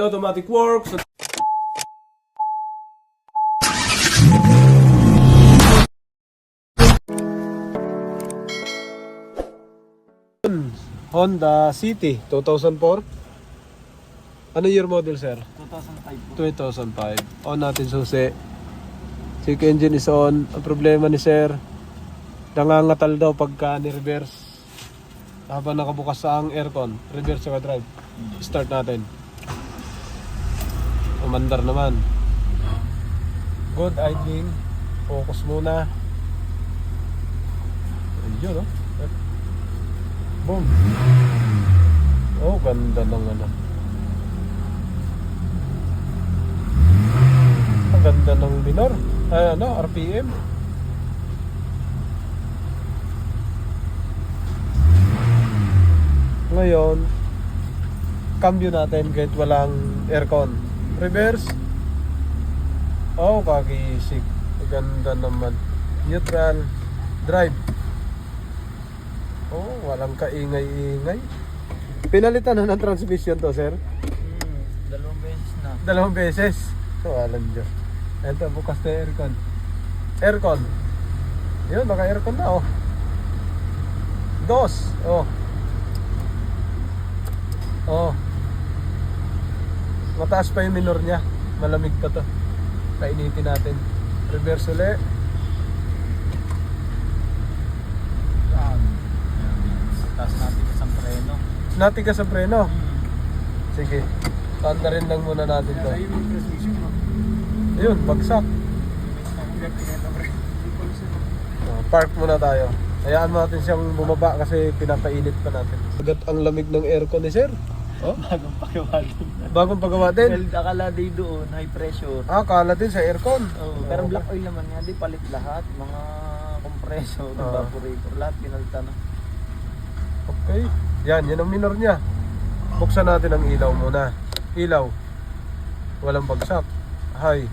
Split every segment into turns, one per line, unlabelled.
Automatic works. Honda City 2004. Ano year model, sir?
2005
2005.
po.
On natin susi. Check engine is on. Ang problema ni sir, nangangatal daw pagka ni-reverse. Habang nakabukas sa ang aircon, reverse sa drive. Start natin. Umandar naman. Good idling. Focus muna. Ayun, no? Boom. Oh, ganda ng ano. Ang ganda ng minor. Ay, ano, RPM. Ngayon, cambio natin kahit walang aircon. Reverse. Oh, kakisig. Ganda naman. Neutral. Drive. Oh, walang kaingay-ingay. Pinalitan na ng transmission to, sir?
Dalawang beses na.
Dalawang beses. So, alam nyo. Ito, bukas na aircon. Aircon. Yun, naka-aircon na, oh. Dos. Oh. Oh. Mataas pa yung minor niya. Malamig pa to. Painitin natin. Reverse ulit.
Tapos natin isang preno.
Natigas sa preno. Sige. Tanda rin lang muna natin to. Ayun, bagsak. Oh, park muna tayo. Hayaan natin siyang bumaba kasi pinapainit pa natin. Agad ang lamig ng aircon ni sir. Oh?
Bagong pagawa din.
Bagong pagawa din.
Well, akala day doon, high pressure.
Ah, kala din sa aircon.
Pero black oil naman nga, di palit lahat. Mga compressor, evaporator, lahat pinalitan na.
Okay. Yan ang minor niya. Buksan natin ang ilaw muna. Ilaw. Walang bagsak. High.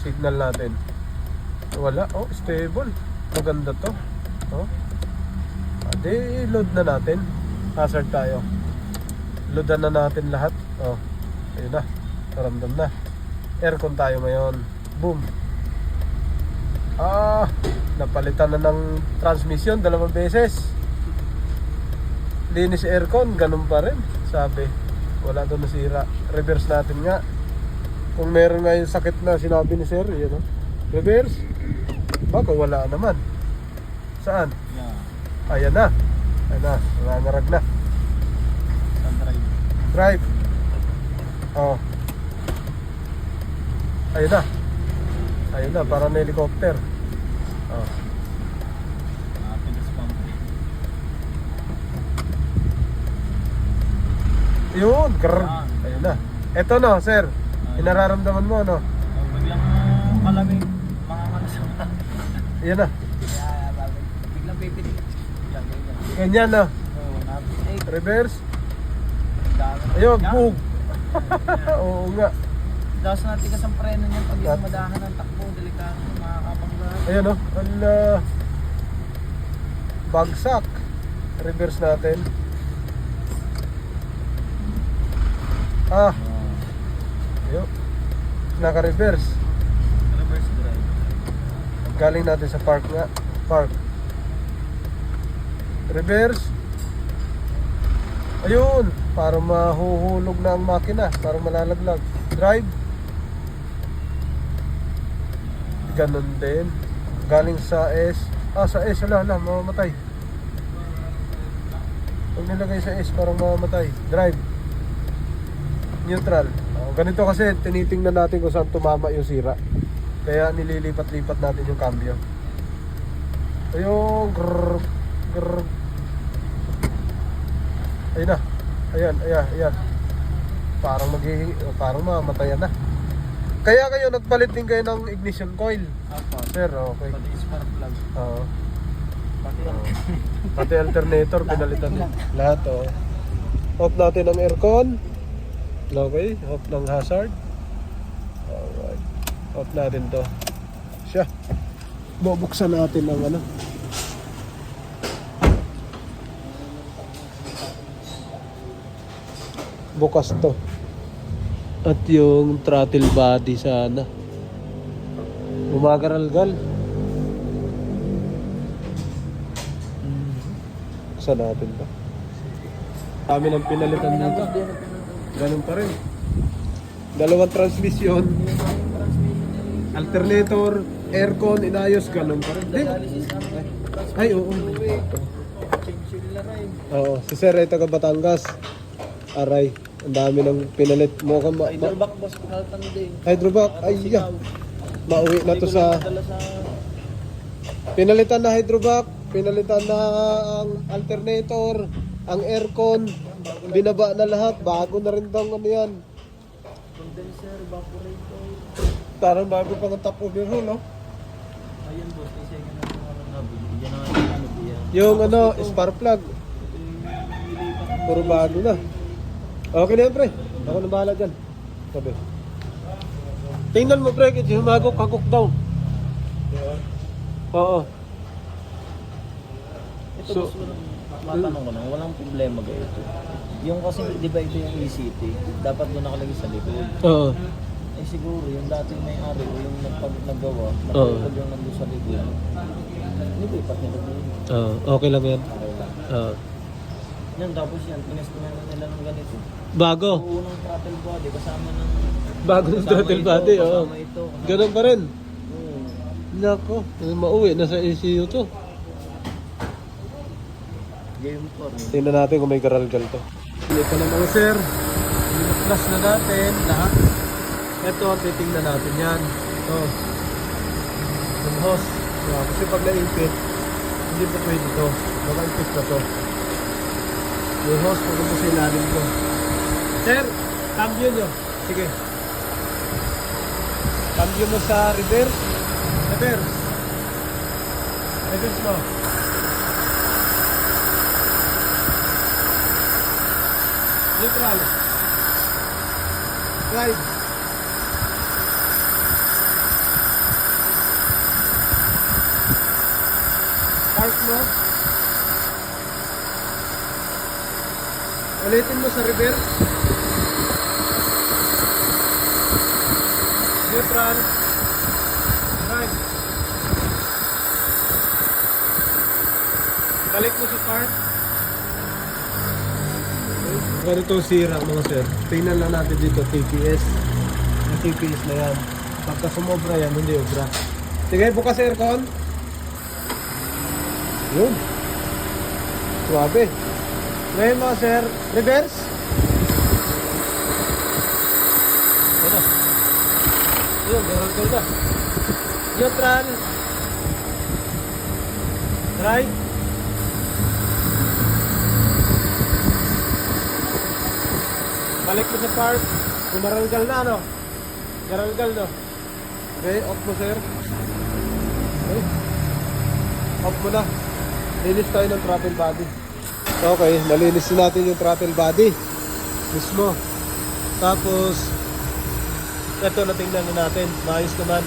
Signal natin. Wala. Oh, stable. Maganda to. Oh. Di load na natin. Hazard tayo. Loadan na natin lahat. Oh. Ayun na. Paramdam na. Aircon tayo ngayon. Boom. Ah, napalitan na ng transmission dalawang beses. Linis aircon, ganun pa rin. Sabi, wala doon nasira. Reverse natin nga. Kung meron nga yung sakit na sinabi ni sir, yun, no? Reverse. Baka wala naman. Saan?
Yeah.
Ayan na. Ayan na, nangangarag na.
Drive.
Drive. Oh. Ayun na. Ayun na, parang helicopter. Oh.
Pinas pump.
Yun, grrr. Ayun na. Eto no, sir. Inararamdaman mo, no?
Biglang malamig, makakalasama.
Yan na.
Biglang pipitik.
Ganyan na. Reverse. Ayun, boom. Oo nga.
Tapos natigas ang preno niyan pag yung madahan ng takbo, delikado, makakapangga.
Ayun, no? Bagsak. Reverse natin. Ah. Ayun. Naka-reverse.
Reverse drive.
Galing natin sa park nga. Park. Reverse. Ayun. Para mahuhulog na ang makina. Para malalaglag. Drive. Ganon din. Galing sa S. Ah, sa S. Ala, mamamatay. Pag nilagay sa S, parang mamamatay. Drive. Neutral. Ganito kasi tinitingnan natin kung saan tumama yung sira. Kaya nililipat-lipat natin yung cambio. Ayun, grrr, grrr. Ayun na. Ayan. Parang mamatayan na. Kaya kayo nagpalit din kayo ng ignition coil.
Apo.
Sir, okay.
Pati spark plug.
Oo.
Pati
Pati alternator pinalitan din. Lahat, oh. Off natin ang aircon. Okay, off ng hazard. Alright. Off natin to. Siya. Bubuksan natin ang ano. Bukas to. At yung throttle body sana. Gumagaralgal. Saan natin ba? Kami ng pinalitan nito. Ganun pa rin. Dalawang transmission. Alternator, aircon, inayos, ganun pa rin. Di ba? Ay, oo. Oo, si Sir ay taga Batangas. Aray, ang dami ng pinalit. Mukhang
Hydrovac boss, pinalitan din.
hydrovac, ay ya. Mauwi na to sa... Pinalitan na hydrovac, pinalitan na ang alternator, ang aircon, binaba na lahat, bago na rin daw ano yan.
Condenser, evaporator.
Parang bago pa ng top overhaul, no?
Ayun boss, kasi yung nabili. Yan ang ano diyan.
Yung ano, spark plug, puro bago na. Okay na yan, pre. Ako na bahala dyan. Sabi. Tingnan mo, pre, kasi humagok, hagok daw. Oo.
Ito
So,
boss, matanong ko lang, walang problema kayo ito. Yung kasi, di ba ito yung ECT, dapat doon nakalagay sa likod.
Oo.
Eh siguro, yung dating may-ari o yung naggawa,
Oo.
napagod yung nandun sa likod. Nilipat nila doon.
Oo, okay lang yan.
Okay lang.
Oo.
Yan, tapos yan, pinestiman na nila ng ganito.
Bago.
Buo ng throttle body, kasama ng...
Bago ng
kasama
throttle
ito,
body, oo.
Kasama ito.
Ganun pa rin.
Oo.
Nako, mauwi na sa ECU to.
Game 4.
Tingnan natin kung may garalgal to. Ito na mga sir. Plus na natin lahat. Ito, titingnan natin yan. Ito. Yung hose. Yeah, kasi pag naipit, hindi pa pwede to. Baka ipit na to. Yung hose, pupunta sa ilalim ko. Sir, cambio nyo. Sige. Cambio mo sa reverse. Reverse. Reverse mo. Neutral. Drive. Park mo. Ulitin mo sa reverse. Neutral. Drive. Balik mo sa park. Ganito sira mga sir. Tingnan lang natin dito TPS. Yung TPS na yan. Pagka sumobra yan, hindi obra. Sige, bukas aircon. Yun. Suwabe. Ngayon mga sir, reverse. Ano? Yun, meron na. Neutral. Right. Balik mo sa park. Gumaralgal na, no? Garalgal, no? Okay, off mo, sir. Okay. Off mo na. Linis tayo ng throttle body. Okay, nalinis na natin yung throttle body. Mismo. Tapos, ito na tingnan na natin. Maayos naman.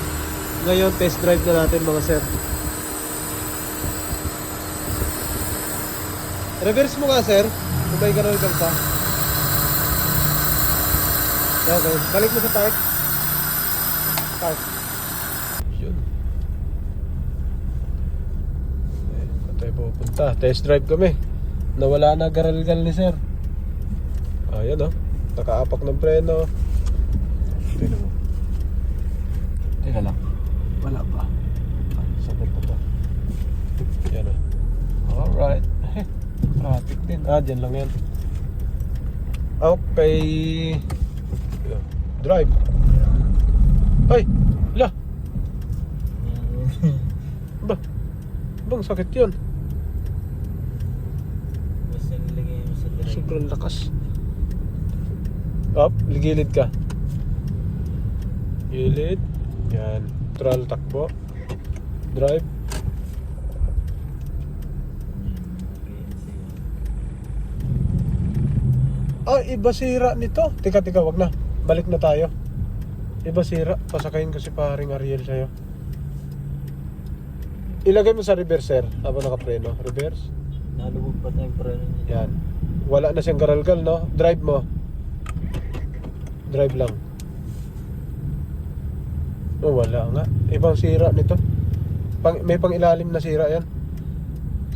Ngayon, test drive na natin, mga sir. Reverse mo nga, sir. Kung may garalgal pa. Okay, balik mo sa park. Park. Yun. Saan tayo pupunta? Test drive kami. Nawala na garalgal ni sir. Ayan o. Nakaapak ng preno. Tignan mo. Teka lang. Wala pa. Sakit pa to. Yan o. Alright. Traffic din. Dyan lang yan. Okay. Drive. Ay, la. Ba? Bang sakit 'yun.
Basta nilagay mo sa drive.
Sobrang lakas. Up, ligilid ka. Gilid. Yan. Neutral takbo. Drive. Ay, iba sira nito. Tika, wag na. Balik na tayo. Iba sira. Pasakayin ko si paring Ariel sa'yo. Ilagay mo sa reverse, sir. Habang nakapreno. Reverse.
Nalubog pa tayong preno niya.
Yan. Wala na siyang garalgal, no? Drive mo. Drive lang. Oh, wala nga. Ibang sira nito. May pang ilalim na sira yan.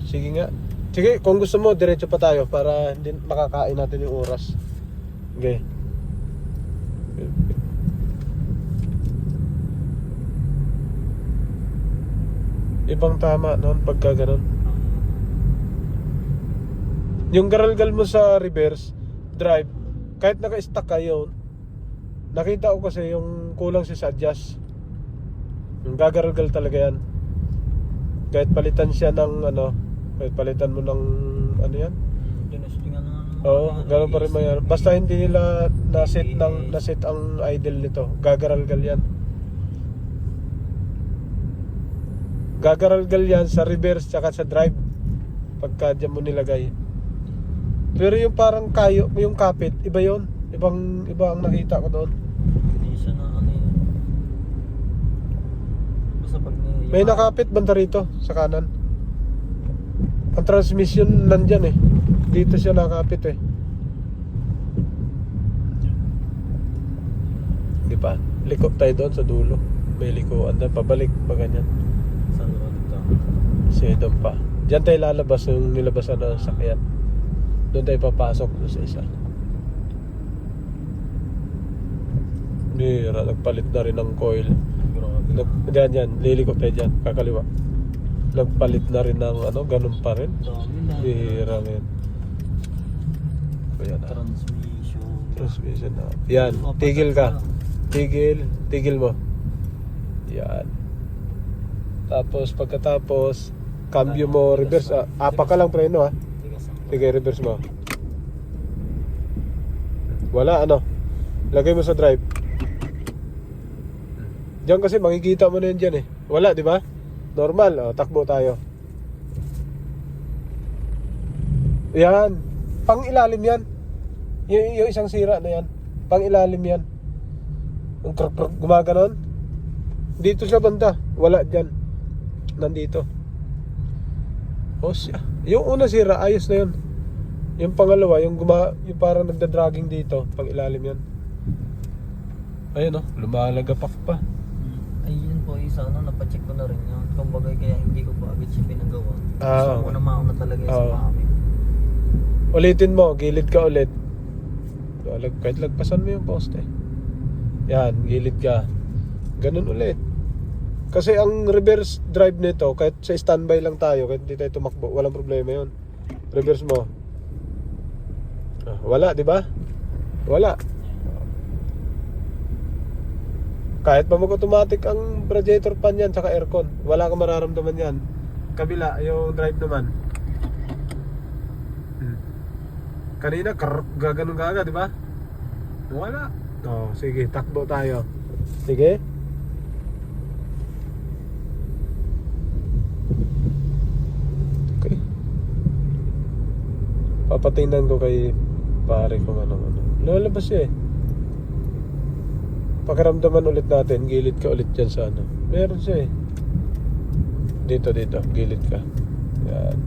Sige nga. Sige, kung gusto mo, diretso pa tayo para hindi makakain natin yung oras. Okay. Ibang tama noon pagka ganun. Yung garalgal mo sa reverse drive, kahit naka-stuck kayo, nakita ko kasi yung kulang siya sa adjust. Yung gagaralgal talaga yan. Kahit palitan siya ng ano, kahit palitan mo ng ano yan.
Tinestingan na nga.
Oo, gano'n pa rin mangyari. Basta hindi nila naset ang idle nito. Gagaralgal yan. Gagaralgal yan sa reverse tsaka sa drive. Pagka dyan mo nilagay. Pero yung parang kayo, yung kapit, iba yon. Iba ang nakita ko doon.
Hindi siya na ano yun. Basta pag
May nakapit banda rito sa kanan. Ang transmission nandyan eh. Dito siya nakapit eh. Di ba? Liko tayo doon sa dulo. May likuan doon. Pabalik pa ganyan.
Saan ba dito?
Sedom pa. Diyan tayo lalabas yung nilabasan ng sakyan. Doon tayo papasok doon sa isa. Bira, nagpalit na rin ng coil. Diyan, liliko tayo dyan, kakaliwa. Nagpalit na rin ng ano, ganun pa rin.
Dami na.
Bira rin. Ayan na. Transmission na. Yan, tigil ka. Tigil mo. Yan. Tapos pagkatapos, cambio mo, reverse. Apa ka lang preno ha. Sige, reverse mo. Wala ano. Lagay mo sa drive. Diyan kasi makikita mo na yan dyan eh. Wala, di ba? Normal. Takbo tayo. Yan. Pang ilalim yan. Yung isang sira na yan. Pang ilalim yan. Yung gumaganon. Dito sa banda. Wala dyan. Nandito. Oh siya. Yung una sira, ayos na yun. Yung pangalawa, yung parang nagda-dragging dito. Pang ilalim yan. Ayun lumalagapak pa.
Ayun po, isa napacheck ko na rin yun. Kumbaga kaya hindi ko pa agad siya pinagawa.
Ah,
So, mauna talaga sa mami.
Ulitin mo, gilid ka ulit. Kahit lagpasan mo yung poste. Yan, gilid ka. Ganun ulit. Kasi ang reverse drive nito, kahit sa standby lang tayo, kahit hindi tayo tumakbo, walang problema yun. Reverse mo. Wala, di ba? Wala. Kahit pa mag-automatic ang radiator fan yan saka aircon, wala kang mararamdaman yan. Kabila, yung drive naman. Kanina, gaganon gaga, di ba? Wala. Sige, takbo tayo. Sige. Okay. Papatingnan ko kay pare kung ano. Lalabas siya eh. Pakiramdaman ulit natin, gilid ka ulit dyan sa ano. Meron siya eh. Dito, gilid ka. Yan.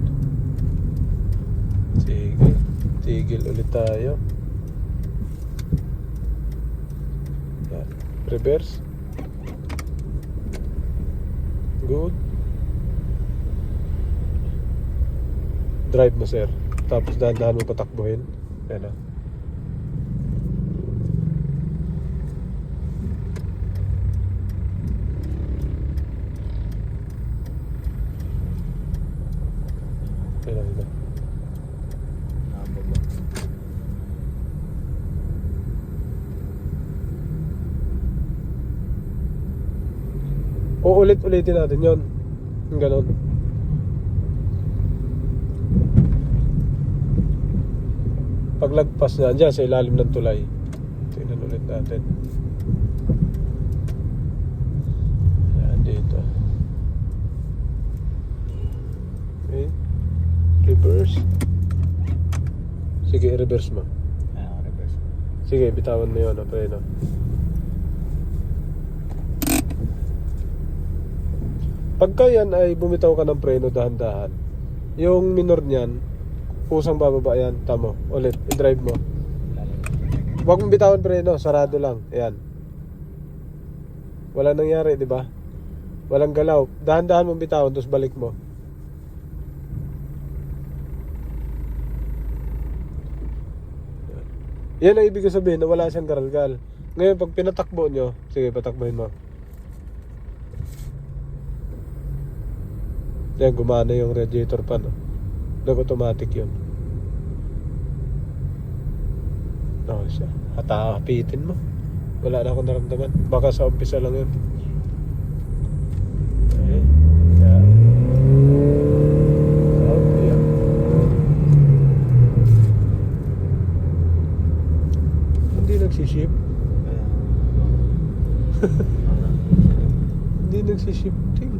Sige. Tigil ulit tayo. Yan. Reverse. Good. Drive mo sir. Tapos dahan-dahan mo patakbuhin. Yan. Dito. Uulit-ulitin natin yon. Yung ganon. Paglagpas na dyan sa ilalim ng tulay, tingnan ulit natin. Yan dito. Okay. Reverse. Sige, reverse mo.
Reverse.
Sige, bitawan mo yun, preno. Pagka yan ay bumitaw ka ng preno dahan-dahan, yung minor niyan, pusang bababa yan, tamo. Ulit, i-drive mo. Huwag mong bitawan preno, sarado lang. Ayan. Wala nangyari, di ba? Walang galaw. Dahan-dahan mong bitawan, tapos balik mo. Yan ang ibig sabihin na wala siyang garalgal. Ngayon, pag pinatakbo nyo, sige, patakbohin mo. Yan, gumana yung radiator pa, no? Nag-automatic yun. Oo siya. Hapitin mo. Wala na akong naramdaman. Baka sa umpisa lang yun. Okay. Yan. Okay. Hindi nagsiship. Hindi nagsishifting.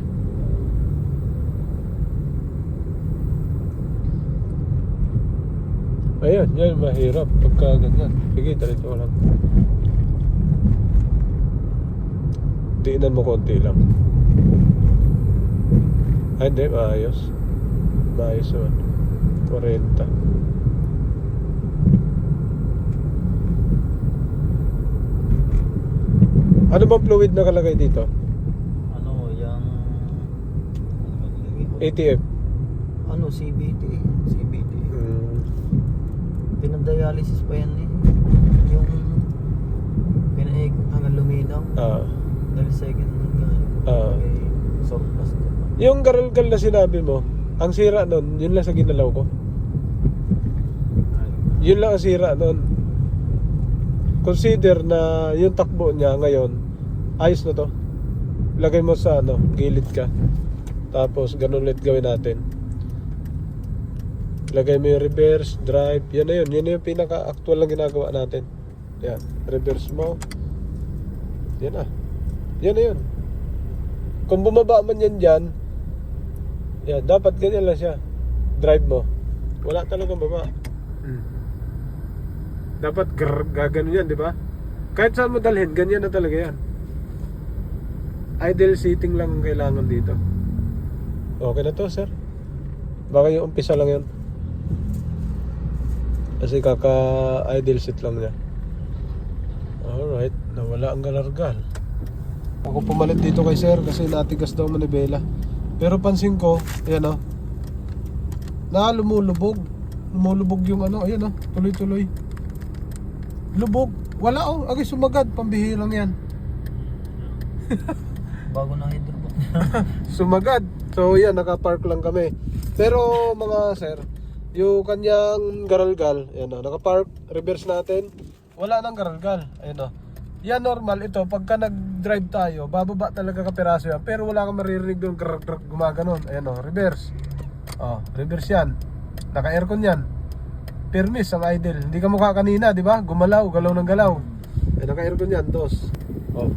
Ayan, yan mahirap pagka ganyan. Sige, dalito lang. Diinan mo konti lang. Ay, hindi, maayos. Maayos naman. 40. Ano bang fluid nakalagay dito?
Ano, yung...
ATM.
Ano, CBT. Pinadialysis pa yan eh. Yung pinaikot hanggang luminaw. Dahil second surplus ko.
Yung garalgal na sinabi mo, ang sira nun, yun lang sa ginalaw ko. Yun lang ang sira nun. Consider na yung takbo niya ngayon, ayos na to. Lagay mo sa gilid ka. Tapos ganun ulit gawin natin. Lagay mo yung reverse, drive. Yan na yun. Yan na yung pinaka-actual lang ginagawa natin. Yan. Reverse mo. Yan na. Yan na yun. Kung bumaba man yan dyan, yan. Dapat ganyan lang siya. Drive mo. Wala talagang baba. Dapat gagano yan, di ba? Kahit saan mo dalhin, ganyan na talaga yan. Idle seating lang ang kailangan dito. Okay na to, sir. Baka yung umpisa lang yan. Kasi kaka-idle seat lang niya. Alright, nawala ang galargal. Ako pumalit dito kay sir kasi natigas daw manibela. Pero pansin ko, ayan lumulubog. Lumulubog yung ayan tuloy-tuloy. Lubog. Wala agay sumagad, pambihirang yan.
Bago na hydrobox.
Sumagad. So yan, naka-park lang kami. Pero mga sir, yung kanyang garalgal, ayan naka-park, reverse natin, wala nang garalgal, ayan yan normal ito, pagka nag-drive tayo, bababa talaga kapiraso yan, pero wala kang maririnig doon, gumaganon, ayan reverse, reverse yan, naka-aircon yan, permis ang idle, hindi ka mukha kanina, di ba? Gumalaw, galaw ng galaw, naka-aircon yan, dos,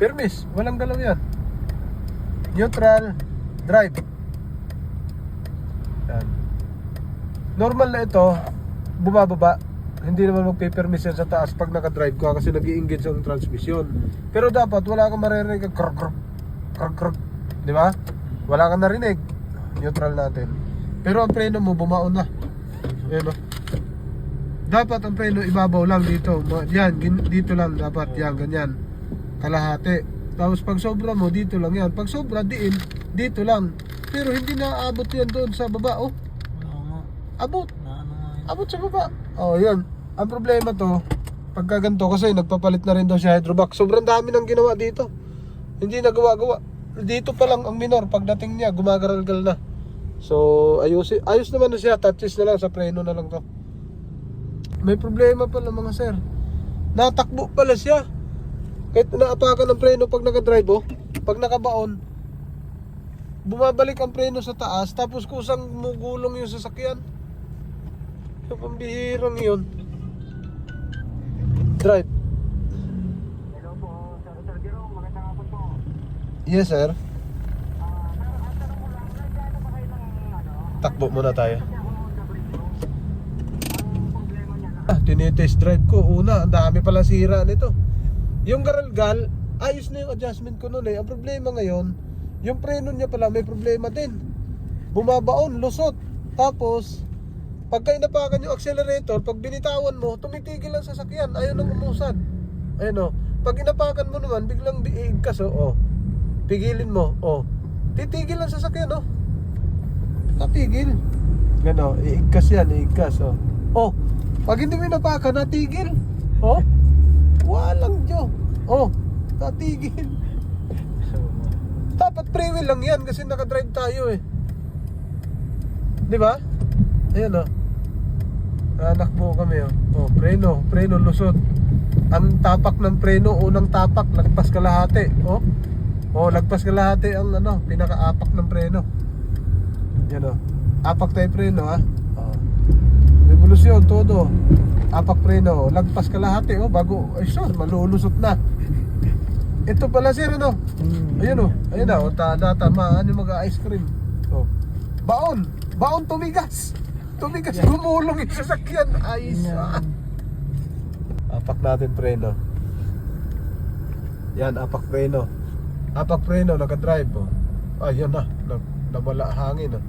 permis, walang galaw yan, neutral, drive, yan. Normal na ito, bumababa. Hindi naman magpe-permis yan sa taas pag naka-drive ka kasi nag-i-engage ang transmission. Pero dapat wala kang maririnig krrrr, di ba? Wala kang narinig. Neutral natin. Pero ang preno mo bumaon na. Ayan dapat ang preno ibabaw lang dito. Yan, dito lang dapat. Yan, ganyan. Kalahati. Tapos pag sobra mo, dito lang yan. Pag sobra, dito lang. Pero hindi na aabot yan doon sa baba, abot sa baba. Yun. Ang problema to, pagka ganito kasi nagpapalit na rin daw siya hydrovac. Sobrang dami nang ginawa dito. Hindi na gawa-gawa. Dito pa lang ang minor, pagdating niya gumagaralgal na. So ayos naman na siya, touches na lang sa preno na lang to. May problema pala mga sir. Natakbo pala siya. Kahit naapakan ng preno pag naka-drive pag nakabaon, bumabalik ang preno sa taas, tapos kusang mugulong yung sasakyan. Yung pambihirang yun. Drive.
Hello po, Sir Jerome, magandang hapon po.
Yes sir.
Sir, ang tanong ko lang, nagkano ba kayo ng
Takbo muna tayo.
kasi ako W. Ang problema niya na,
Tinitest drive ko. Una, ang dami pala sira nito. Yung garalgal, ayos na yung adjustment ko nun Ang problema ngayon, yung preno niya pala may problema din. Bumabaon, lusot. Tapos pagka inapakan yung accelerator, pag binitawan mo, tumitigil ang sasakyan, ayaw nang umusad. Ayun Pag inapakan mo naman, biglang diig ka pigilin mo, oh. Titigil ang sasakyan, oh. Natigil. Gano, iigkas yan, iigkas, oh. Oh, pag hindi mo napaka, natigil. Oh, walang Diyo. Oh, natigil. Dapat pre-wheel lang yan kasi nakadrive tayo eh. Di ba? Ayan, oh. Nakbo kami, oh. Oh, preno, lusot. Ang tapak ng preno, unang tapak, lagpas kalahati, oh. Oh, lagpas kalahati ang ano, pinaka-apak ng preno. Yan, oh. Apak tayo preno, ha. Oh. Revolusyon, todo. Apak preno, lagpas kalahati, oh, bago, ay sus, malulusot na. Ito pala sir, ano? Ayun, oh. Ayun na, oh, tama, ano mag-ice cream. Oh. Baon tumigas. Gumulong yung sasakyan. Ayos, ah. Apak natin preno. Yan, apak preno. Apak preno, nakadrive, oh. Ayun na, nawala hangin, oh.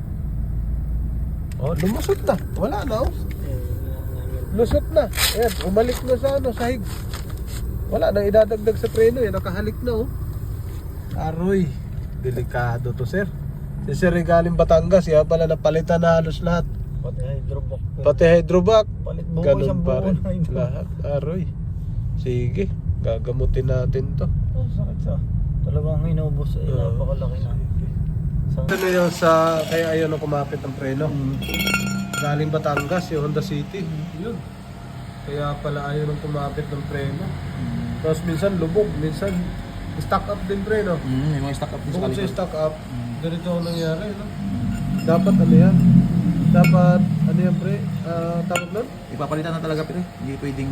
Oh, lumusot na. Wala na, oh. Lusot na. Ayan, umalik na sa ano, sahig. Wala nang idadagdag sa preno, yan, nakahalik na, oh. Aroy, delikado to, sir. Si Sir galing Batangas, yan pala napalitan na halos lahat. Pati hydrovac.
Palit buo,
Ganun
isang
pa
buo
rin.
na hydrovac.
Lahat, aroy. Sige, gagamutin natin to.
Oh, sakit sa. Talagang inubos eh, napakalaki na.
Ano yun sa, kaya ayaw na kumapit ang preno. Galing Batangas, yung Honda City. Yun. Kaya pala ayaw nang kumapit ng preno. Tapos minsan lubog, minsan stock up din preno.
Yung mga stock up
Bukod sa stock up, ganito ang nangyari, no? Dapat ano yan? Dapat, ano yan pre? Tawag nun?
Ipapalitan na talaga pero hindi pwedeng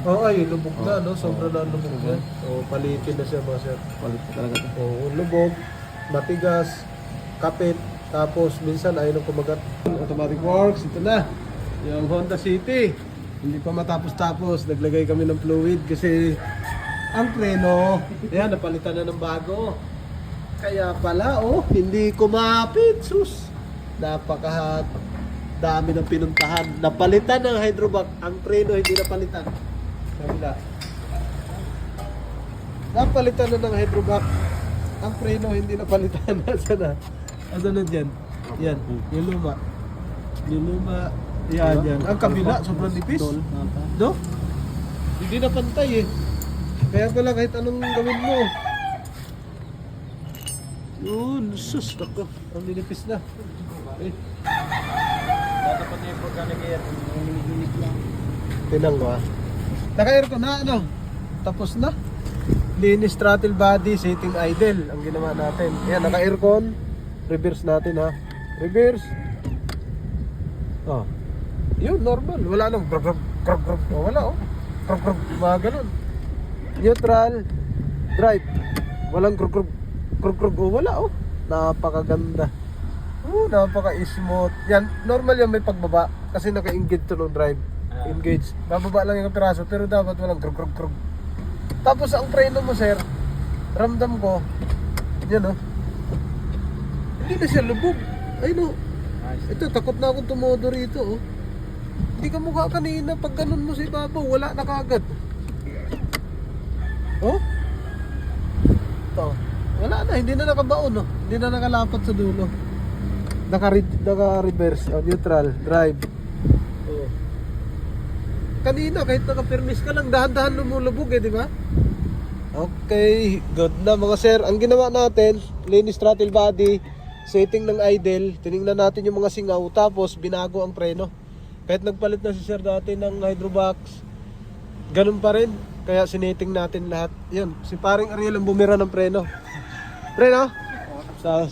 Oo, ay, lubog na, no? Sobra na ang lubog na. O, palitin na siya mga sir.
palit talaga to.
O, lubog, matigas, kapit, tapos minsan ayaw nang kumagat. Automatic works, ito na. Yung Honda City. Hindi pa matapos-tapos, naglagay kami ng fluid kasi ang preno, ayan, napalitan na ng bago. Kaya pala, oh, hindi kumapit, sus. Napaka dami ng pinuntahan. Napalitan ng hydrovac, ang preno hindi napalitan. Kabila. Napalitan na ng hydrovac, ang preno hindi napalitan. Nasaan na? Nasaan na dyan? Yan, yung luma. Yung luma, yan, yan. Ang kabila, sobrang nipis. No? Hindi na pantay eh. Kaya pala kahit anong gawin mo. Yun, sus, nako. Ang ninipis na. Eh,
Dapat niya yung pagkanagayat, hinihinip lang.
tinang ko ah. Naka-aircon na, ano? Tapos na. Linis throttle body, setting idle ang ginawa natin. Ayan, naka-aircon. Reverse natin ha. Reverse. Oh. Yun, normal. Wala nang grog grog grog grog. Oh, wala oh. Grog grog, mga ganun. Neutral. Drive. Walang grog grog grog grog. Oh, wala oh. Napakaganda. Oh, napaka-smooth. Yan, normal yan may pagbaba kasi naka-engage to ng drive. Engage. Bababa lang yung piraso pero dapat walang grog grog grog. Tapos ang preno mo sir, ramdam ko, yan oh. Hindi na siya lubog. Ay no. Ito, takot na akong tumodo rito oh. Hindi ka mukha kanina pag ganun mo sa ibabaw, wala na kagad. Oh? Ito. Wala na, hindi na nakabaon oh. Hindi na nakalapat sa dulo. Naka-reverse, oh, neutral, drive. Oh. Kanina kahit naka-permis ka lang, dahan-dahan lumulubog eh, di ba? Okay, good na mga sir. Ang ginawa natin, linis throttle body, setting ng idle, tinignan natin yung mga singaw, tapos binago ang preno. Kahit nagpalit na si sir dati ng hydrovac, ganun pa rin. Kaya sineting natin lahat. Yun, si paring Ariel ang bumira ng preno. Preno? Sa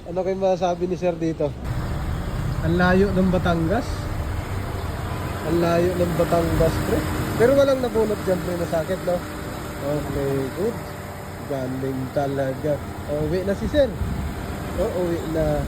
ano kayo masasabi ni sir dito? Ang layo ng Batangas. Ang layo ng Batangas, pre. Pero walang nabunot dyan, pre, na sakit, no? Okay, good. Galing talaga. Uwi na si sir. Uwi na.